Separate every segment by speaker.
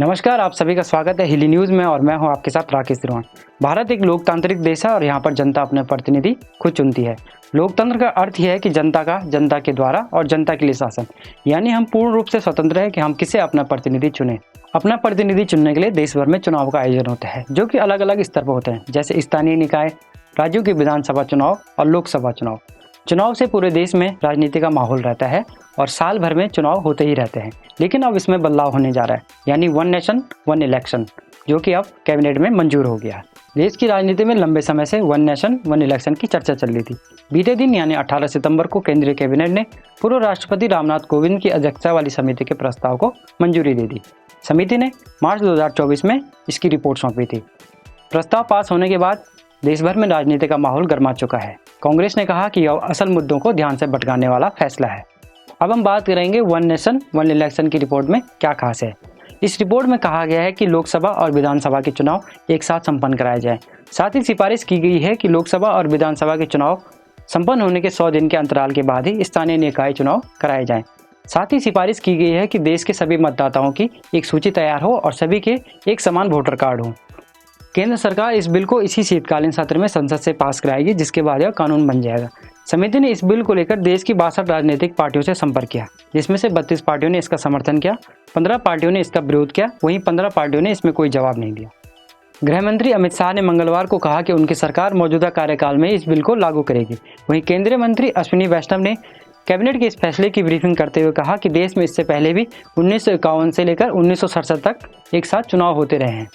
Speaker 1: नमस्कार, आप सभी का स्वागत है हिली न्यूज़ में और मैं हूं आपके साथ राकेश त्रिवाण। भारत एक लोकतांत्रिक देश है और यहां पर जनता अपने प्रतिनिधि खुद चुनती है। लोकतंत्र का अर्थ यह है कि जनता के द्वारा और जनता के लिए शासन, यानी हम पूर्ण रूप से स्वतंत्र है कि हम किसे अपना प्रतिनिधि चुने। अपना प्रतिनिधि चुनने के लिए देश भर में चुनाव का आयोजन होता है, जो कि अलग अलग स्तर पर होते हैं, जैसे स्थानीय निकाय, राज्यों के विधानसभा चुनाव और लोकसभा चुनाव। चुनाव से पूरे देश में राजनीति का माहौल रहता है और साल भर में चुनाव होते ही रहते हैं। लेकिन अब इसमें बदलाव होने जा रहा है, यानी वन नेशन वन इलेक्शन, जो कि अब कैबिनेट में मंजूर हो गया है। देश की राजनीति में लंबे समय से वन नेशन वन इलेक्शन की चर्चा चल रही थी। बीते दिन यानी 18 सितंबर को केंद्रीय कैबिनेट ने पूर्व राष्ट्रपति रामनाथ कोविंद की अध्यक्षता वाली समिति के प्रस्ताव को मंजूरी दे दी। समिति ने मार्च 2024 में इसकी रिपोर्ट सौंपी थी। प्रस्ताव पास होने के बाद देश भर में राजनीति का माहौल गर्मा चुका है। कांग्रेस ने कहा कि यह असल मुद्दों को ध्यान से भटकाने वाला फैसला है। अब हम बात करेंगे वन नेशन वन इलेक्शन की रिपोर्ट में क्या खास है। इस रिपोर्ट में कहा गया है कि लोकसभा और विधानसभा के चुनाव एक साथ संपन्न कराए जाएं। साथ ही सिफारिश की गई है कि लोकसभा और विधानसभा के चुनाव संपन्न होने के 100 दिन के अंतराल के बाद ही स्थानीय निकाय चुनाव कराए जाएं। साथ ही सिफारिश की गई है कि देश के सभी मतदाताओं की एक सूची तैयार हो और सभी के एक समान वोटर कार्ड हो। केंद्र सरकार इस बिल को इसी शीतकालीन सत्र में संसद से पास कराएगी, जिसके बाद यह कानून बन जाएगा। समिति ने इस बिल को लेकर देश की 62 राजनीतिक पार्टियों से संपर्क किया, जिसमें से 32 पार्टियों ने इसका समर्थन किया, 15 पार्टियों ने इसका विरोध किया, वहीं 15 पार्टियों ने इसमें कोई जवाब नहीं दिया। गृह मंत्री अमित शाह ने मंगलवार को कहा कि उनकी सरकार मौजूदा कार्यकाल में इस बिल को लागू करेगी। वहीं केंद्रीय मंत्री अश्विनी वैष्णव ने कैबिनेट के इस फैसले की ब्रीफिंग करते हुए कहा कि देश में इससे पहले भी 1951 से लेकर 1967 तक एक साथ चुनाव होते रहे हैं।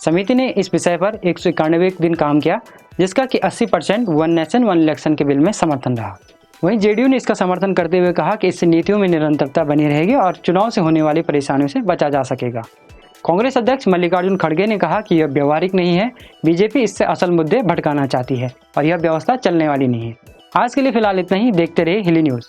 Speaker 1: समिति ने इस विषय पर 191 दिन काम किया, जिसका कि 80% वन नेशन वन इलेक्शन के बिल में समर्थन रहा। वहीं जेडीयू ने इसका समर्थन करते हुए कहा कि इससे नीतियों में निरंतरता बनी रहेगी और चुनाव से होने वाली परेशानियों से बचा जा सकेगा। कांग्रेस अध्यक्ष मल्लिकार्जुन खड़गे ने कहा कि यह व्यवहारिक नहीं है, बीजेपी इससे असल मुद्दे भटकाना चाहती है और यह व्यवस्था चलने वाली नहीं है। आज के लिए फिलहाल इतना ही। देखते रहिए हिली न्यूज़।